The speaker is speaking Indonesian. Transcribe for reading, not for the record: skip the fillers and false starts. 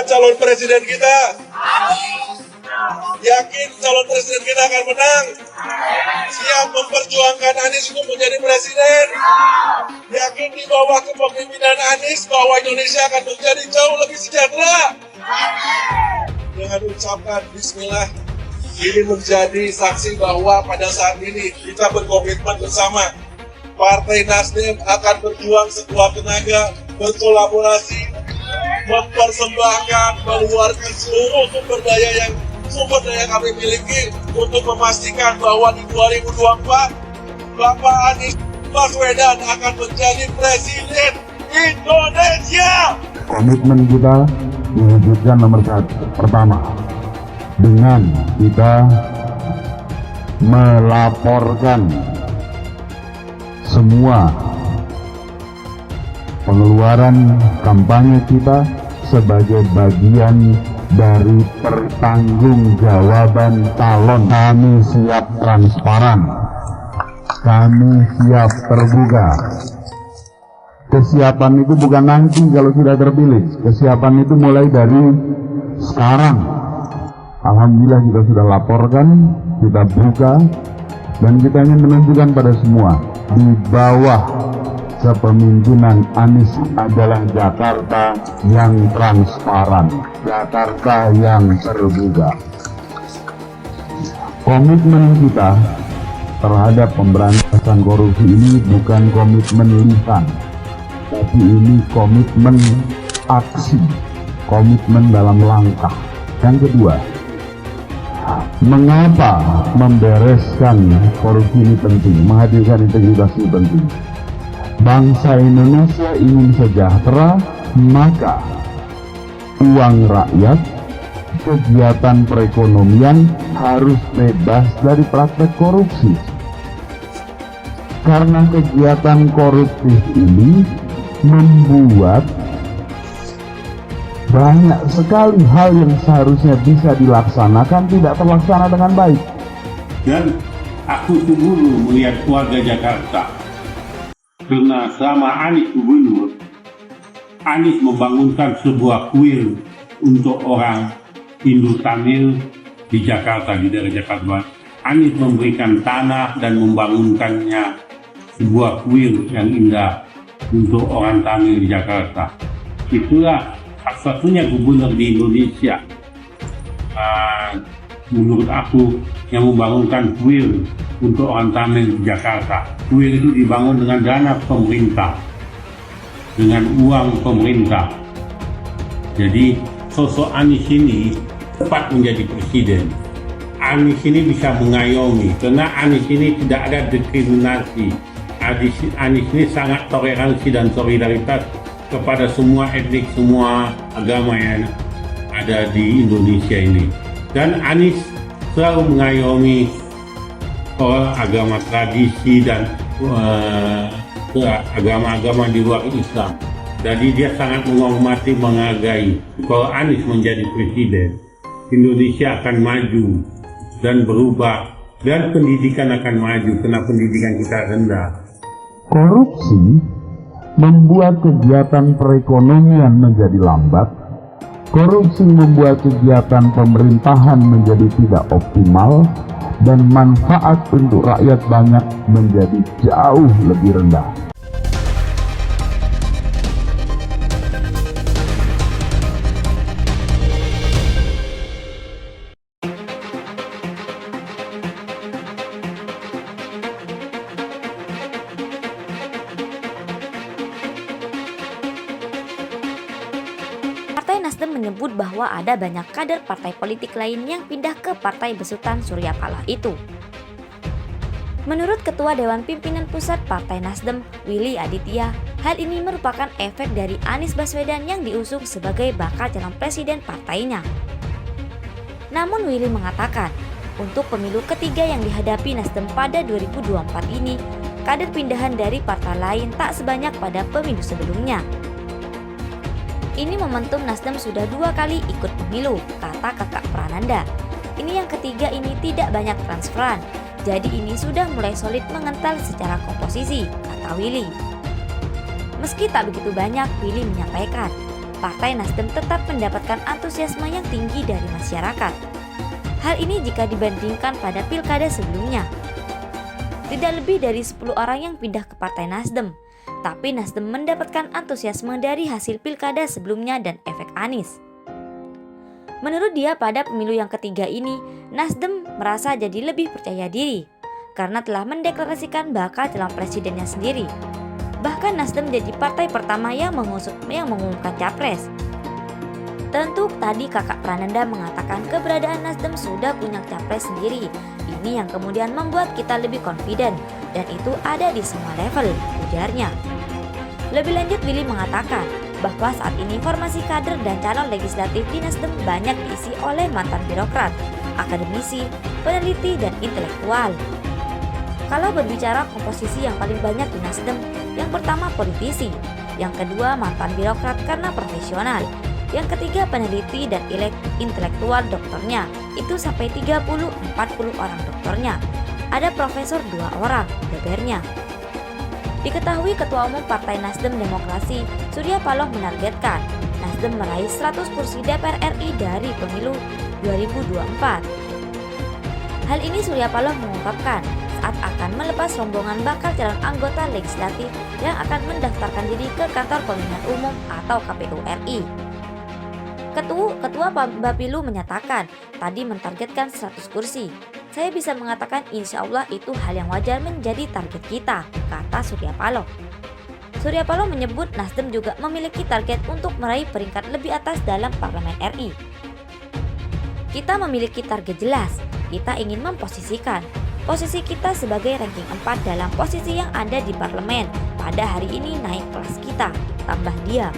calon presiden kita? Yakin calon presiden kita akan menang? Siap memperjuangkan Anies untuk menjadi presiden? Yakin di bawah kepemimpinan Anies bahwa Indonesia akan menjadi jauh lebih sejahtera? Dengan ucapan Bismillah, ini menjadi saksi bahwa pada saat ini kita berkomitmen bersama. Partai Nasdem akan berjuang sekuat tenaga, berkolaborasi, mempersembahkan, mengeluarkan seluruh sumber daya kami miliki untuk memastikan bahwa di 2024 Bapak Anies Baswedan akan menjadi presiden Indonesia. Komitmen kita mewujudkan nomor satu. Pertama, dengan kita melaporkan semua pengeluaran kampanye kita sebagai bagian dari pertanggungjawaban calon. Kami siap transparan, kami siap terbuka. Kesiapan itu bukan nanti kalau sudah terpilih, kesiapan itu mulai dari sekarang. Alhamdulillah kita sudah laporkan, kita buka, dan kita ingin menunjukkan pada semua, di bawah kepemimpinan Anies adalah Jakarta yang transparan, Jakarta yang terbuka. Komitmen kita terhadap pemberantasan korupsi ini bukan komitmen lisan, tapi ini komitmen aksi, komitmen dalam langkah. Yang kedua, mengapa membereskan korupsi ini penting, menghadirkan integritas ini penting? Bangsa Indonesia ingin sejahtera, maka uang rakyat, kegiatan perekonomian harus bebas dari praktek korupsi. Karena kegiatan koruptif ini membuat banyak sekali hal yang seharusnya bisa dilaksanakan tidak terlaksana dengan baik. Dan aku cemburu melihat warga Jakarta, karena selama Anies gubernur, Anies membangunkan sebuah kuil untuk orang Hindu Tamil di Jakarta, di daerah Jakarta. Anies memberikan tanah dan membangunkannya sebuah kuil yang indah untuk orang Tamil di Jakarta. Itulah satu-satunya gubernur di Indonesia, menurut aku, yang membangunkan kuil untuk orang Tamil di Jakarta. Kuil itu dibangun dengan dana pemerintah, dengan uang pemerintah. Jadi sosok Anies ini tepat menjadi presiden. Anies ini bisa mengayomi, karena Anies ini tidak ada diskriminasi. Anies ini sangat toleransi dan solidaritas kepada semua etnik, semua agama yang ada di Indonesia ini. Dan Anies selalu mengayomi agama tradisi dan agama-agama di luar Islam. Jadi dia sangat menghormati, menghargai. Kalau Anies menjadi presiden, Indonesia akan maju dan berubah, dan pendidikan akan maju karena pendidikan kita rendah. Korupsi membuat kegiatan perekonomian menjadi lambat. Korupsi membuat kegiatan pemerintahan menjadi tidak optimal, dan manfaat untuk rakyat banyak menjadi jauh lebih rendah. Partai Nasdem menyebut bahwa ada banyak kader partai politik lain yang pindah ke partai besutan Surya Paloh itu. Menurut Ketua Dewan Pimpinan Pusat Partai Nasdem, Willy Aditya, hal ini merupakan efek dari Anies Baswedan yang diusung sebagai bakal calon presiden partainya. Namun Willy mengatakan, untuk pemilu ketiga yang dihadapi Nasdem pada 2024 ini, kader pindahan dari partai lain tak sebanyak pada pemilu sebelumnya. Ini momentum Nasdem sudah 2 kali ikut pemilu, kata Kakak Prananda. Ini yang ketiga ini tidak banyak transferan, jadi ini sudah mulai solid mengental secara komposisi, kata Willy. Meski tak begitu banyak, Willy menyampaikan, Partai Nasdem tetap mendapatkan antusiasme yang tinggi dari masyarakat. Hal ini jika dibandingkan pada pilkada sebelumnya. Tidak lebih dari 10 orang yang pindah ke Partai Nasdem, tapi Nasdem mendapatkan antusiasme dari hasil pilkada sebelumnya dan efek Anies. Menurut dia, pada pemilu yang ketiga ini, Nasdem merasa jadi lebih percaya diri karena telah mendeklarasikan bakal calon presidennya sendiri. Bahkan Nasdem jadi partai pertama yang mengumumkan capres. Tentu tadi kakak Prananda mengatakan keberadaan Nasdem sudah punya capres sendiri. Ini yang kemudian membuat kita lebih confident dan itu ada di semua level, ujarnya. Lebih lanjut, Willy mengatakan bahwa saat ini formasi kader dan calon legislatif di Nasdem banyak diisi oleh mantan birokrat, akademisi, peneliti, dan intelektual. Kalau berbicara komposisi yang paling banyak di Nasdem, yang pertama politisi, yang kedua mantan birokrat karena profesional, yang ketiga peneliti dan intelektual dokternya, itu sampai 30-40 orang dokternya. Ada profesor 2 orang, bebernya. Diketahui Ketua Umum Partai Nasdem Demokrasi, Surya Paloh menargetkan Nasdem meraih 100 kursi DPR RI dari pemilu 2024. Hal ini Surya Paloh mengungkapkan saat akan melepas rombongan bakal calon anggota legislatif yang akan mendaftarkan diri ke Kantor Pemilihan Umum atau KPU RI. Ketua Bapilu menyatakan tadi mentargetkan 100 kursi. Saya bisa mengatakan insya Allah itu hal yang wajar menjadi target kita, kata Surya Paloh. Surya Paloh menyebut Nasdem juga memiliki target untuk meraih peringkat lebih atas dalam Parlemen RI. Kita memiliki target jelas, kita ingin memposisikan posisi kita sebagai ranking 4 dalam posisi yang ada di parlemen. Pada hari ini naik kelas kita, tambah dia.